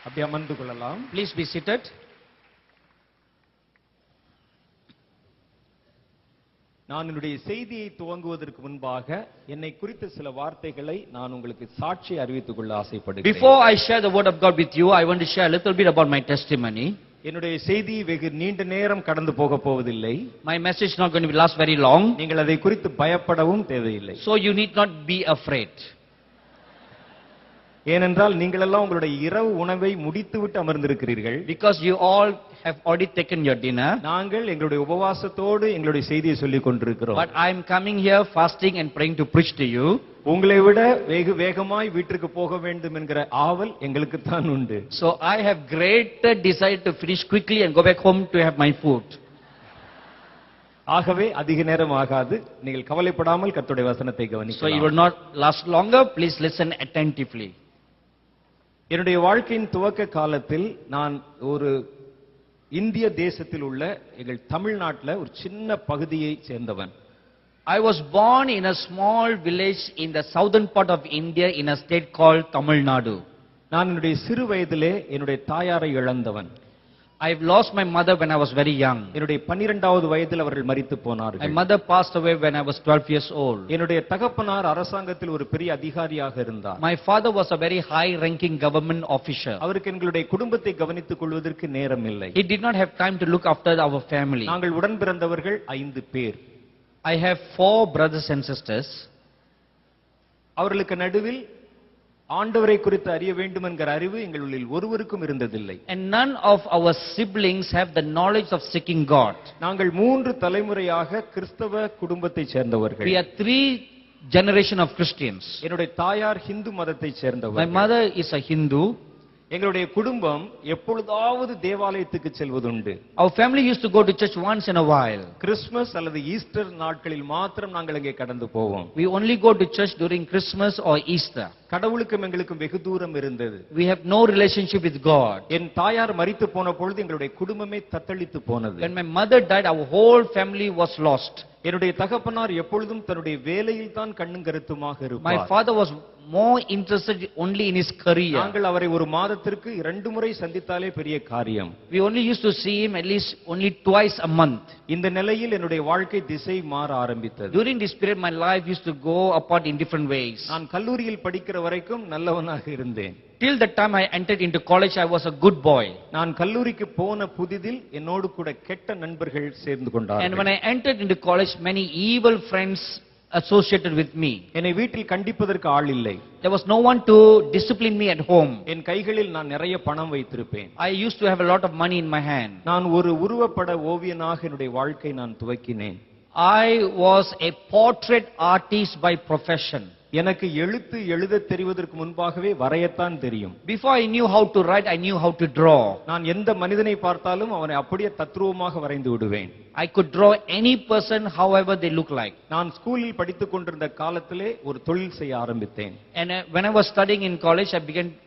அப்படி அமர்ந்து கொள்ளலாம். Please be seated. நான் என்னுடைய செய்தியை துவங்குவதற்கு முன்பாக என்னை குறித்த சில வார்த்தைகளை நான் உங்களுக்கு சாட்சி அறிவித்துக் கொள்ள ஆசைப்படுகிறேன். Before I share the word of God with you, I want to share a little bit about my testimony. என்னுடைய செய்தி வெகு நீண்ட நேரம் கடந்து போக போவதில்லை. My message is not going to last very long. நீங்கள் அதை குறித்து பயப்படவும் தேவையில்லை. So you need not be afraid. ஏனென்றால் நீங்கள் எல்லாம் உங்களுடைய இரவு உணவை முடித்துவிட்டு அமர்ந்திருக்கிறீர்கள். Because you all have already taken your dinner. நாங்கள் எங்களுடைய உபவாசத்தோடு எங்களுடைய செய்தியை சொல்லிக் கொண்டிருக்கிறோம். But I am coming here fasting and praying to preach to you. உங்களை விட வெகு வேகமாய் வீட்டுக்கு போக வேண்டும் என்கிற ஆவல் எங்களுக்கு தான் உண்டு. So I have greater desire to finish quickly and go back home to have my food. ஆகவே அதிக நேரம் ஆகாது. நீங்கள் கவலைப்படாமல் கர்த்தருடைய வசனத்தை So it கவனிக்கலாம். will not last longer. Please listen attentively. என்னுடைய வாழ்க்கையின் துவக்க காலத்தில் நான் ஒரு இந்திய தேசத்தில் உள்ள எங்கள் தமிழ்நாட்டில் ஒரு சின்ன பகுதியை சேர்ந்தவன். I was born in a small village in the southern part of India in a state called Tamil Nadu. நான் என்னுடைய சிறு வயதிலே என்னுடைய தாயாரை இழந்தவன். I've lost my mother when I was very young. என்னுடைய 12வது வயதில் அவர்கள் மரித்து My போனார்கள். mother passed away when I was 12 years old. என்னுடைய தகப்பனார் அரசாங்கத்தில் ஒரு பெரிய அதிகாரியாக இருந்தார். My father was a very high-ranking government official. அவருக்கு எங்களுடைய குடும்பத்தை கவனித்துக் கொள்வதற்கு நேரம் இல்லை. He did not have time to look after our family. நாங்கள் உடன் பிறந்தவர்கள் 5 பேர். I have 4 brothers and sisters. அவர்களுக்கு நடுவில் ஆண்டவரை குறித்து அறிய வேண்டும் என்கிற அறிவு எங்களுள் ஒருவருக்கும் இருந்ததில்லை. And none of our siblings have the knowledge of seeking God. நாங்கள் 3 தலைமுறையாக கிறிஸ்தவ குடும்பத்தை சேர்ந்தவர்கள். We are 3 generation of Christians. என்னுடைய தாயார் ஹிந்து மதத்தை My சேர்ந்தவர். mother is a Hindu. எங்களுடைய குடும்பம் எப்பொழுதாவது தேவாலயத்துக்கு செல்வதுண்டு. Our family used to go to church once in a while. Christmas அல்லது ஈஸ்டர் நாட்களில் மாத்திரம் நாங்கள் அங்கே கடந்து போவோம். We only go to church during Christmas or Easter. கடவுளுக்கும் எங்களுக்கும் வெகு தூரம் இருந்தது. We have no relationship with God. என் தாயார் மரித்து போன பொழுது எங்களுடைய குடும்பமே தத்தளித்து போனது. When my mother died, our whole family was lost. என்னுடைய தகப்பனார் எப்பொழுதும் தன்னுடைய வேலையில் தான் கண்ணும் கருத்துமாக My இருப்பார். father was more interested only in his career. நாங்கள் அவரை ஒரு மாதத்திற்கு 2 முறை சந்தித்தாலே பெரிய காரியம். We only used to see him at least only twice a month. இந்த நிலையில் என்னுடைய வாழ்க்கை திசை மாற ஆரம்பித்தது. During this period, my life used to go apart in different ways. நான் கல்லூரியில் படிக்கிற வரைக்கும் நல்லவனாக இருந்தேன். Till the time I entered into college, I was a good boy. நான் கல்லூரிக்கு போன புதிதில் என்னோடு கூட கெட்ட நண்பர்கள் சேர்ந்து And when கொண்டார்கள். I entered into college, many evil friends associated with me. என்னை வீட்டில் கண்டிப்பதற்கு ஆள் இல்லை. There was no one to discipline me at home. என் கைகளில் நான் நிறைய பணம் வைத்திருப்பேன். I used to have a lot of money in my hand. நான் ஒரு உருவப்பட ஓவியனாக என்னுடைய வாழ்க்கை நான் துவக்கினேன். I was a portrait artist by profession. எனக்கு எழுத்து எழுத தெரிவதற்கு முன்பாகவே வரையத்தான் தெரியும். Before I knew how to write, I knew how to draw. நான் எந்த மனிதனை பார்த்தாலும் அவனை அப்படியே தத்ரூபமாக வரைந்து விடுவேன். I could draw any person however they look like. நான் ஸ்கூலில் படித்துக் கொண்டிருந்த காலத்திலே ஒரு தொழில் செய்ய ஆரம்பித்தேன். And when I was studying in college,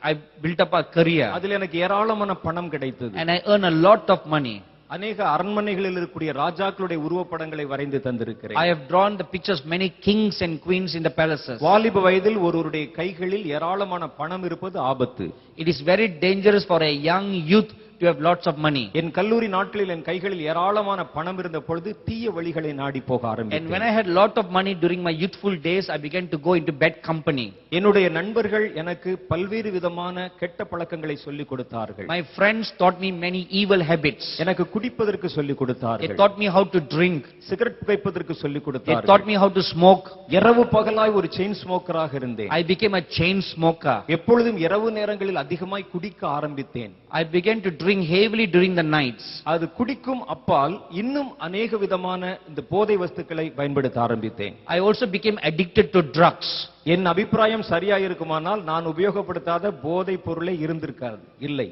I built up a career. அதில் எனக்கு ஏராளமான பணம் கிடைத்தது. And I earned a lot of money. அநேக அரண்மனைகளில் இருக்கக்கூடிய ராஜாக்களுடைய உருவப்படங்களை வரைந்து தந்திருக்கிறேன். I have drawn the pictures of many kings and queens in the palaces. வாலிப வயதில் ஒருவருடைய கைகளில் ஏராளமான பணம் இருப்பது ஆபத்து. It is very dangerous for a young youth to have lots of money. என் கல்லூரி நாட்களில் என் கைகளில் ஏராளமான பணம் இருந்த பொழுது தீய வழிகளை நாடி போக And when ஆரம்பித்தேன். I had lot of money during my youthful days, I began to go into bad company. என்னுடைய நண்பர்கள் எனக்கு பல்வேறு விதமான கெட்ட பழக்கங்களை சொல்லிக் கொடுத்தார்கள். My friends taught me many evil habits. எனக்கு குடிப்பதற்கு சொல்லிக் They கொடுத்தார்கள். taught me how to drink. Cigarette புகைப்பதற்கு சொல்லிக் They கொடுத்தார்கள். taught me how to smoke. இரவு பகலாய் ஒரு செயின் ஸ்மோக்கராக இருந்தேன். I became a chain smoker. எப்பொழுதும் இரவு நேரங்களில் அதிகமாய் குடிக்க ஆரம்பித்தேன். I began to drink heavily during the nights. அது குடிக்கும் அப்பால் இன்னும் அநேக விதமான இந்த போதை வஸ்துக்களை பயன்படுத்த ஆரம்பித்தேன். I also became addicted to drugs. என் அபிப்பிராயம் சரியா இருக்குமானால் நான் உபயோகப்படுத்தாத போதை பொருளே இருந்திருக்காது. இல்லை.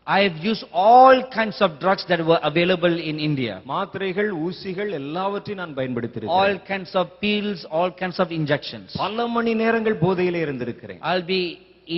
I have used all kinds of drugs that were available in India. மாத்திரைகள், ஊசிகள் எல்லாவற்றையும் நான் All பயன்படுத்தியிருக்கிறேன். kinds of pills, all kinds of injections. பல மணி நேரங்கள் போதையிலே இருந்திருக்கிறேன். I'll be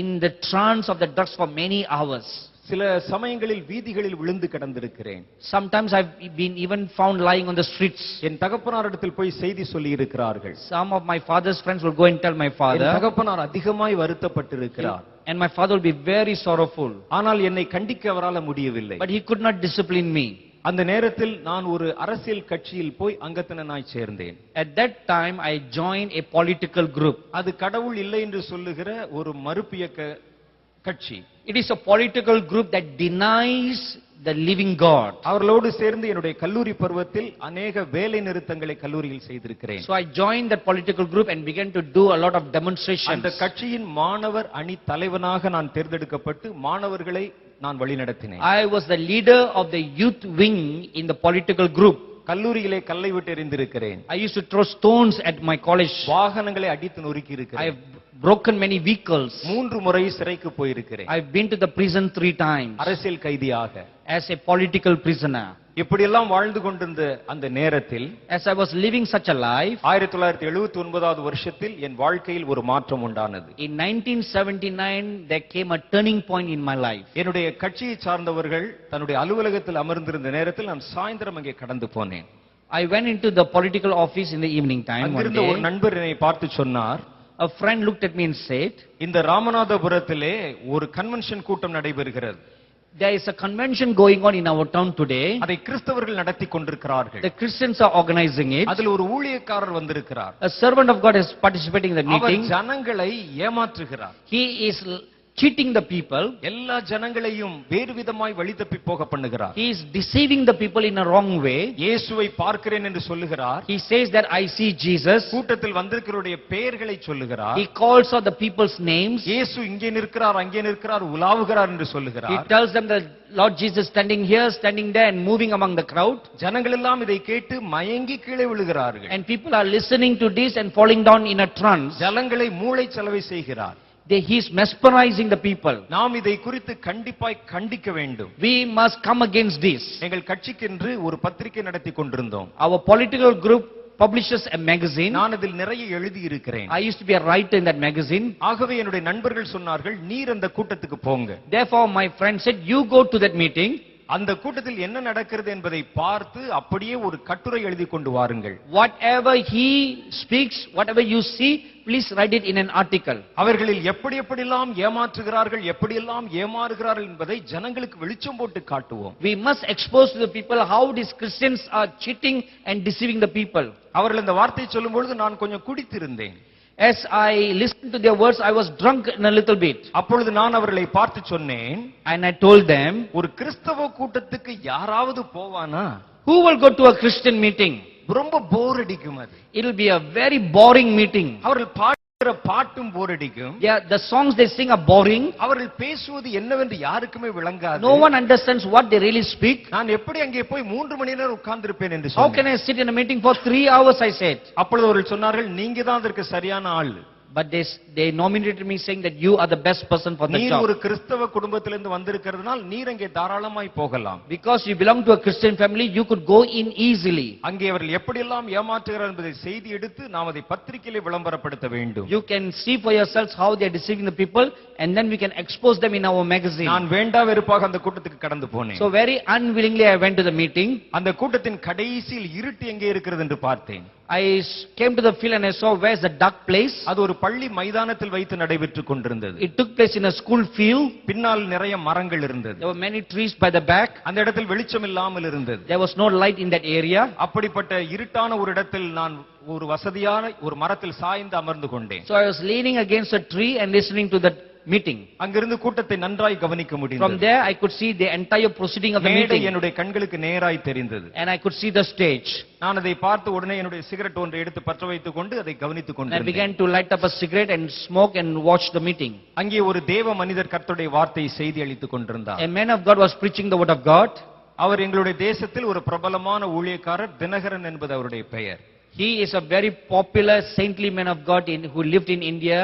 in the trance of the drugs for many hours. சில சமயங்களில் வீதிகளில் விழுந்து கிடந்திருக்கிறேன். Sometimes I've been even found lying on the streets. என் தகப்பனாரிடத்தில் போய் செய்தி சொல்லி இருக்கிறார்கள். Some of my father's friends will go and tell my N father, தகப்பனார் அதிகமாய் வருத்தப்பட்டிருக்கிறார். and my father will be very sorrowful. ஆனால் என்னை கண்டிக்க அவரால் முடியவில்லை. But he could not discipline me. அந்த நேரத்தில் நான் ஒரு அரசியல் கட்சியில் போய் அங்கத்தினனாய் சேர்ந்தேன். At that time, I joined a political group. அது கடவுள் இல்லை என்று சொல்லுகிற ஒரு மறுபியக்க கட்சி. It is a political group that denies the living God. அவர்களோடு சேர்ந்து என்னுடைய கல்லூரி பருவத்தில் அநேக வேலை நிறுத்தங்களை கல்லூரியில் செய்திருக்கிறேன். So I joined that political group and began to do a lot of demonstrations. அந்த கட்சியின் மாணவர் அணி தலைவனாக நான் தேர்ந்தெடுக்கப்பட்டு மாணவர்களை நான் வழிநடத்தினேன். I was the leader of the youth wing in the political group. கல்லூரியிலே கல்லை விட்டு எறிந்திருக்கிறேன். I used to throw stones at my college. வாகனங்களை அடித்து நொறுக்கி I இருக்கிறேன். have broken many vehicles. 3 முறை சிறைக்கு போயிருக்கிறேன். I've been to the prison 3 times அரசியல் கைதியாக. as a political prisoner. இப்படியெல்லாம் வாழ்ந்து கொண்டிருந்த அந்த நேரத்தில் As I was living such a life, 1979வது வருஷத்தில் என் வாழ்க்கையில் ஒரு மாற்றம் உண்டானது. in 1979 there came a turning point in my life. என்னுடைய கட்சியை சார்ந்தவர்கள் தன்னுடைய அலுவலகத்தில் அமர்ந்திருந்த நேரத்தில் நான் சாயந்தரம் அங்கே கடந்து போனேன். I went into the political office in the evening time one அங்கிருந்த ஒரு day. நண்பர் என்னை பார்த்து சொன்னார், A friend looked at me and said, இந்த ராமநாதபுரத்திலே ஒரு கன்வென்ஷன் கூட்டம் நடைபெறுகிறது. there is a convention going on in our town today. அதை கிறிஸ்தவர்கள் நடத்தி கொண்டிருக்கிறார்கள். The Christians are organizing it. அதில் ஒரு ஊழியக்காரர் வந்திருக்கிறார். A servant of God is participating in the our meeting. ஜனங்களை ஏமாற்றுகிறார். He is cheating the people. எல்லா ஜனங்களையும் வேறு விதமாய் வழி தப்பி போக பண்ணுகிறார். He is deceiving the people in a wrong way. இயேசுவை பார்க்கிறேன் என்று சொல்லுகிறார். He says that I see Jesus. கூட்டத்தில் வந்திருக்கிறவருடைய பெயர்களை சொல்லுகிறார். He calls out the people's names. இயேசு இங்கே நிற்கிறார் அங்கே நிற்கிறார் உலாவுகிறார் என்று He சொல்லுகிறார். tells them that Lord Jesus standing here, standing there and moving among the crowd. ஜனங்கள் எல்லாம் இதை கேட்டு மயங்கி கீழே விழுகிறார்கள். And people are listening to this and falling down in a trance. ஜனங்களை மூளை செலவை செய்கிறார். He is mesmerizing the people. நாம் இதை குறித்து கண்டிப்பாய் கண்டிக்க வேண்டும். We must come against this. எங்கள் கட்சிக்கென்று ஒரு பத்திரிகை நடத்தி கொண்டிருந்தோம். Our political group publishes a magazine. நான் அதில் நிறைய எழுதி இருக்கிறேன். I used to be a writer in that magazine. ஆகவே என்னுடைய நண்பர்கள் சொன்னார்கள், நீர் அந்த கூட்டத்துக்கு போங்க. Therefore my friend said, you go to that meeting. அந்த கூட்டத்தில் என்ன நடக்கிறது என்பதை பார்த்து அப்படியே ஒரு கட்டுரை எழுதி கொண்டு வாருங்கள். Whatever he speaks, whatever you see, please write it in an article. அவர்களில் எப்படியெல்லாம் ஏமாற்றுகிறார்கள் எப்படியெல்லாம் ஏமாறுகிறார்கள் என்பதை ஜனங்களுக்கு வெளிச்சம் போட்டு காட்டுவோம். We must expose to the people how these Christians are cheating and deceiving the people. அவர்கள் இந்த வார்த்தையை சொல்லும் பொழுது நான் கொஞ்சம் குடித்திருந்தேன். As I listened to their words, I was drunk in a little bit. அப்பொழுது நான் அவர்களை பார்த்து சொன்னேன், And I told them, ஒரு கிறிஸ்தவ கூட்டத்துக்கு யாராவது போவானா? who will go to a Christian meeting? ரொம்ப போர் அடிக்கும் அது. It will be a very boring meeting. அவர்கள் பாடுகிற பாட்டும் போர் அடிக்கும். Yeah, the songs they sing are boring. அவர்கள் பேசுவது என்னவென்று யாருக்குமே விளங்காது. No one understands what they really speak. நான் எப்படி அங்கே போய் 3 மணி நேரம் உட்கார்ந்திருப்பேன் என்று How சொன்னேன். can I sit in a meeting for 3 hours, I said. அப்பொழுது அவர்கள் சொன்னார்கள், நீங்க தான் அதற்கு சரியான ஆள். But they nominated me saying that you are the best person for the நீர் job. ஒரு கிறிஸ்தவ குடும்பத்திலிருந்து வந்திருக்கிறதுனால் நீர் அங்கே தாராளமாய் போகலாம். Because you belong to a Christian family, you could go in easily. அங்கே அவர்கள் எப்படியெல்லாம் ஏமாற்றுகிறார் என்பதை செய்தி எடுத்து நாம் அதை பத்திரிகையிலே விளம்பரப்படுத்த வேண்டும். You can see for yourselves how they are deceiving the people, and then we can expose them in our magazine. நான் வேண்டா வெறுப்பாக அந்த கூட்டத்துக்கு கடந்து போனேன். So very unwillingly I went to the meeting. அந்த கூட்டத்தின் கடைசியில் இருட்டு எங்கே இருக்கிறது என்று பார்த்தேன். I came to the field and I saw where's the dark place. அது ஒரு பள்ளி மைதானத்தில் வைத்து நடைபெற்றுக் கொண்டிருந்தது. It took place in a school field. பின்னால் நிறைய மரங்கள் இருந்தது. There were many trees by the back. அந்த இடத்தில் வெளிச்சம் இல்லாமல் இருந்தது. There was no light in that area. அப்படிப்பட்ட இருட்டான ஒரு இடத்தில் நான் ஒரு வசதியான ஒரு மரத்தில் சாய்ந்து அமர்ந்து கொண்டேன். So I was leaning against a tree and listening to the meeting. அங்கிருந்து கூட்டத்தை நன்றாய் கவனிக்க From முடிந்தது. there I could see the entire proceeding of the மேடை meeting. என்னுடைய கண்களுக்கு நேராய் தெரிந்தது. And I could see the stage. நான் அதை பார்த்த உடனே என்னுடைய சிகரெட் ஒன்றை எடுத்து பற்ற வைத்துக் கொண்டு அதை கவனித்துக் And I கொண்டிருந்தேன். began to light up a cigarette and smoke and watch the meeting. அங்கே ஒரு தேவ மனிதர் கர்த்தருடைய வார்த்தையை செய்தி அளித்துக் கொண்டிருந்தார். A man of God was preaching the word of God. அவர் எங்களுடைய தேசத்தில் ஒரு பிரபலமான ஊழியக்காரர், தினகரன் என்பது அவருடைய பெயர். He is a very popular saintly man of God who lived in India.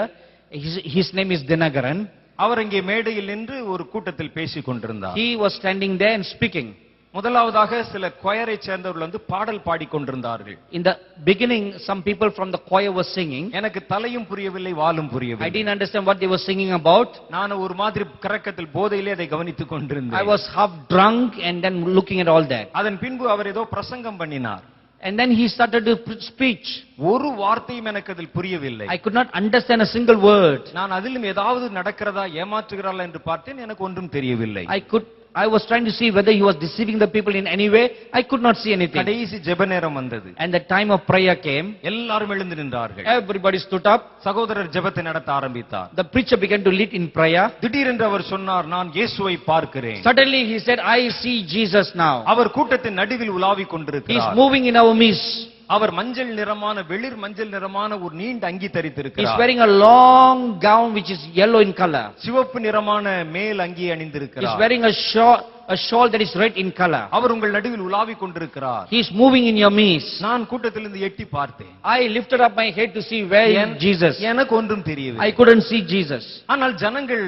His name is Dinagaran. அவர் இங்கே மேடையில் நின்று ஒரு கூட்டத்தில் பேசிக் கொண்டிருந்தார். He was standing there and speaking. முதலாவதாக சில கொயரை சேர்ந்தவர்கள் வந்து பாடல் பாடிக்கொண்டிருந்தார்கள். In the beginning, some people from the choir were singing. எனக்கு தலையும் புரியவில்லை, வாலும் I புரியவில்லை. didn't understand what they were singing about. நான் ஒரு மாதிரி கரக்கத்தில் போதையிலே அதை கவனித்துக் I கொண்டிருந்தேன். was half drunk and then looking at all that. அதன் பின்பு அவர் ஏதோ பிரசங்கம் பண்ணினார். And then he started to speech. ஒரு வார்த்தையும் எனக்கு அதில் புரியவில்லை. I could not understand a single word. நான் அதிலும் ஏதாவது நடக்கிறதா, ஏமாற்றுகிறாளா என்று பார்த்தேன். எனக்கு ஒன்றும் தெரியவில்லை. I was trying to see whether he was deceiving the people in any way. I could not see anything. கடைசி ஜெப நேரம் வந்தது. And the time of prayer came. எல்லாரும் எழுந்து நின்றார்கள். Everybody stood up. சகோதரர் ஜெபத்தை நடத்த ஆரம்பித்தார். The preacher began to lead in prayer. திடீரென்று அவர் சொன்னார், நான் இயேசுவை பார்க்கிறேன். Suddenly he said, I see Jesus now. அவர் கூட்டத்தின் நடுவில் உலாவிக் He is கொண்டிருக்கிறார். moving in our midst. அவர் மஞ்சள் நிறமான, வெளிர் மஞ்சள் நிறமான ஒரு நீண்ட அங்கி He is தரித்திருக்கிறார். wearing a long gown which is yellow in color. சிவப்பு நிறமான மேல் அங்கி He is அணிந்திருக்கிறார். wearing a shawl that is red in color. அவர் உங்கள் நடுவில் உலாவிக் கொண்டிருக்கிறார். He is moving in your midst. நான் கூட்டத்திலிருந்து எட்டி பார்த்தேன். I lifted up my head to see where is Jesus. எனக்கு ஒன்றும் தெரியவில்லை. I couldn't see Jesus. ஆனால் ஜனங்கள்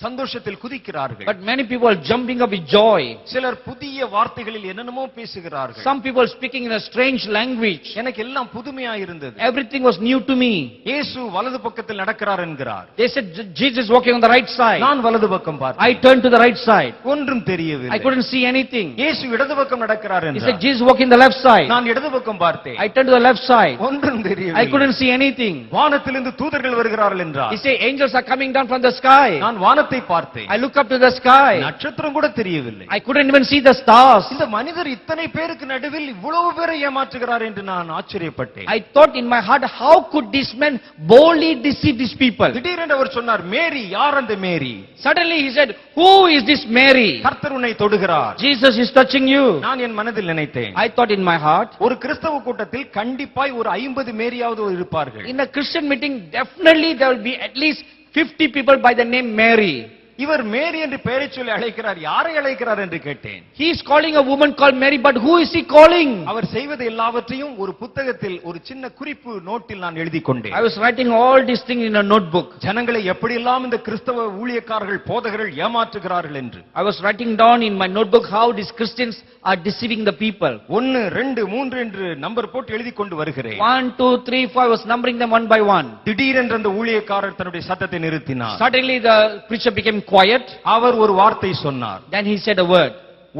சந்தோஷத்தில் குதிக்கிறார்கள். But many people are jumping up with joy. சிலர் புதிய வார்த்தைகளில் என்னென்னமோ பேசுகிறார்கள். Some people speaking in a strange language. எனக்கு எல்லாம் புதுமையா இருந்தது. Everything was new to me. இயேசு வலது பக்கத்தில் நடக்கிறார் என்கிறார். They said Jesus walking on the right side. நான் வலது பக்கம் பார்த்தேன். I turned to the right side. ஒன்றும் தெரியவில்லை. I couldn't see anything. இயேசு இடது பக்கம் நடக்கிறார் He said என்றார். Jesus walking the left side. நான் இடது பக்கம் பார்த்தேன். I turned to the left side. ஒன்றும் I தெரியவில்லை. couldn't see anything. வானத்திலிருந்து தூதர்கள் வருகிறார்கள் என்றார். He said angels are coming down from the sky. நான் வானத்தை பார்த்தேன். I looked up to the sky. நட்சத்திரம் கூட தெரியவில்லை. I couldn't even see the stars. இந்த மனிதர் இத்தனை பேருக்கு நடுவில் இவ்வளவு பேரை ஏமாற்றுகிறார் என்று நான் ஆச்சரியப்பட்டேன். I thought in my heart, how could this man boldly deceive these people? திடீரென்று அவர் சொன்னார், மேரி, யார் அந்த மேரி? Suddenly he said, who is this Mary? கர்த்தர் உன்னை தொடுகிறார். Jesus is touching you. நான் என் மனதில் நினைத்தேன், I thought in my heart, ஒரு கிறிஸ்தவ கூட்டத்தில் கண்டிப்பாய் ஒரு 50 மேரியாவது இருப்பார்கள். in a Christian meeting, definitely there will be at least 50 people by the name Mary. இவர் மேரி என்று பெயரை சொல்லி அழைக்கிறார். யாரை அழைக்கிறார் என்று கேட்டேன். He is calling a woman called Mary, but who is he calling? அவர் செய்வது எல்லாவற்றையும் ஒரு புத்தகத்தில், ஒரு சின்ன குறிப்பு நோட்டில் நான் எழுதி கொண்டேன். I was writing all these things in a notebook. ஜனங்களை எப்படியெல்லாம் இந்த கிறிஸ்தவ ஊழியக்காரர்கள், போதகர்கள் ஏமாற்றுகிறார்கள் என்று. I was writing down in my notebook how these Christians are deceiving the people. 1, 2, 3 என்று நம்பர் போட்டு எழுதி கொண்டு வருகிறேன். 1, 2, 3, 4. I was numbering them one by one. திடீரென்று அந்த ஊழியக்காரர் தன்னுடைய சத்தத்தை நிறுத்தினார். Suddenly the preacher became quiet. அவர் ஒரு வார்த்தை சொன்னார். Then he said a word.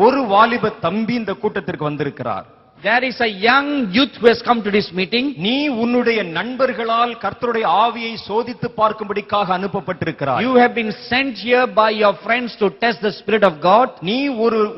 ஒரு வாலிப தம்பி இந்த கூட்டத்திற்கு வந்திருக்கிறார். There is a young youth who has come to this meeting. நீ உன்னுடைய நண்பர்களால் கர்த்தருடைய ஆவியை சோதித்து பார்க்கும்படிக்காக அனுப்பப்பட்டிருக்கிறாய். You have been sent here by your friends to test the Spirit of God. நீ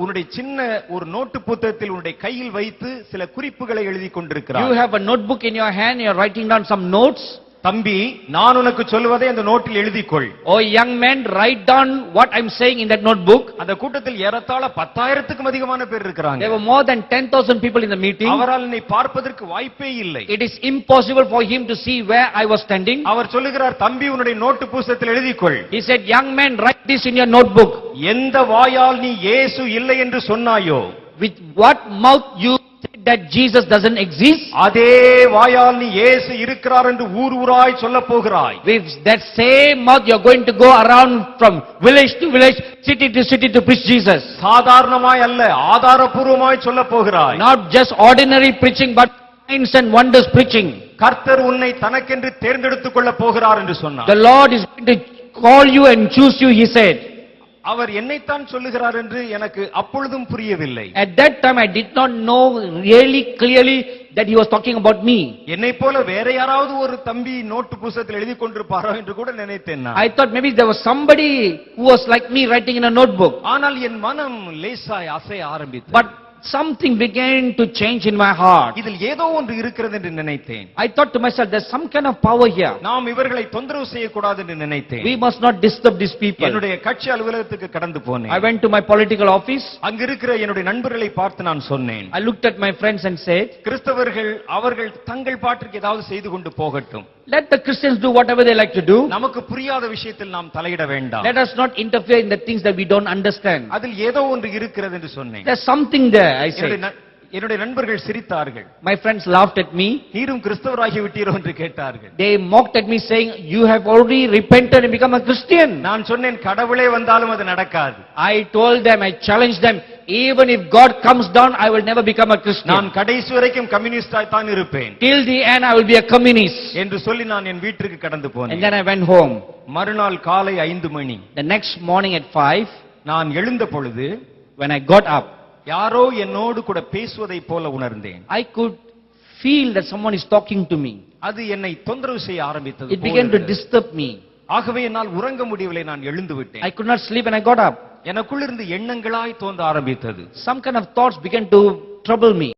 உன்னுடைய சின்ன ஒரு நோட்டு புத்தகத்தில் உன்னுடைய கையில் வைத்து சில குறிப்புகளை எழுதி கொண்டிருக்கிறாய். You have a notebook in your hand. You are writing down some notes. தம்பி, நான் உனக்கு சொல்வதை அந்த நோட்டில் எழுதிக்கொள். Oh young man, write down what I'm saying in that notebook. அந்த கூட்டத்தில் ஏறத்தாழ 10,000க்கும் அதிகமான பேர் இருக்கிறாங்க. There were more than 10,000 people in the meeting. அவரால் என்னை பார்ப்பதற்கு வாய்ப்பே இல்லை. It is impossible for him to see where I was standing. அவர் சொல்லுகிறார், தம்பி உன்னுடைய நோட்டு புத்தகத்தில் எழுதிக்கொள். He said, young man, write this in your notebook. எந்த வாயால் நீ இயேசு இல்லை என்று சொன்னாயோ, With what mouth you said that Jesus doesn't exist, அதே வாயால் நீ இயேசு இருக்கிறார் என்று ஊர் ஊராய் சொல்லப் போகிறாய். with that same mouth you're going to go around from village to village, city to city to preach Jesus. சாதாரணமாய் அல்ல, ஆதாரபூர்வமாய் சொல்லப் போகிறாய். Not just ordinary preaching, but signs and wonders preaching. கர்த்தர் உன்னை தனக்கென்று தேர்ந்தெடுத்துக் கொள்ளப் போகிறார் என்று சொன்னார். The Lord is going to call you and choose you, he said. அவர் என்னைத்தான் சொல்லுகிறார் என்று எனக்கு அப்பொழுதும் புரியவில்லை. At that time I did not know really clearly that he was talking about me. என்னை போல வேற யாராவது ஒரு தம்பி நோட்டு புத்தகத்தில் எழுதி கொண்டிருப்பாரோ என்று கூட நினைத்தேன் நான். I thought maybe there was somebody who was like me writing in a notebook. ஆனால் என் மனம் லேசாய் அசைய ஆரம்பித்தது. But something began to change in my heart. இதில் ஏதோ ஒன்று இருக்கிறது என்று நினைத்தேன். I thought to myself, there's some kind of power here. நாம் இவர்களை தொந்தரவு செய்யக்கூடாது என்று நினைத்தேன். We must not disturb these people. என்னுடைய கட்சி அலுவலகத்துக்கு கடந்து போனேன். I went to my political office. அங்க இருக்கிற என்னுடைய நண்பர்களை பார்த்து நான் சொன்னேன், I looked at my friends and said, கிறிஸ்தவர்கள் அவர்கள் தங்கள் பாட்டிற்கு ஏதாவது செய்து கொண்டு போகட்டும். let the Christians do whatever they like to do. நமக்கு புரியாத விஷயத்தில் நாம் தலையிட வேண்டாம். Let us not interfere in the things that we don't understand. அதில் ஏதோ ஒன்று இருக்கிறது என்று சொன்னேன். There's something there, I said. என்னுடைய நண்பர்கள் சிரித்தார்கள். My friends laughed at me. நீரும் கிறிஸ்தவராகி விட்டீரோ என்று கேட்டார்கள். They mocked at me saying, you have already repented and become a Christian. நான் சொன்னேன், கடவுளே வந்தாலும் அது நடக்காது. I told them, I challenged them, even if God comes down, I will never become a நான் Christian. கடைசி வரைக்கும் கம்யூனிஸ்டாய் தான் இருப்பேன் Till the end, I will be a communist. என்று சொல்லி நான் என் வீட்டிற்கு கடந்து And போனேன். then I went home. மறுநாள் காலை 5 மணி The next morning at 5, நான் எழுந்த பொழுது when I got up, யாரோ என்னோடு கூட பேசுவதை போல உணர்ந்தேன். I could feel that someone is talking to me. அது என்னை தொந்தரவு செய்ய ஆரம்பித்தது It போல began to இருந்தது. disturb me. ஆகவே என்னால் உறங்க முடியவில்லை. நான் எழுந்து விட்டேன். I could not sleep and I got up. எனக்குள் இருந்து எண்ணங்களாய் தோன்ற ஆரம்பித்தது. Some kind of thoughts began to trouble me.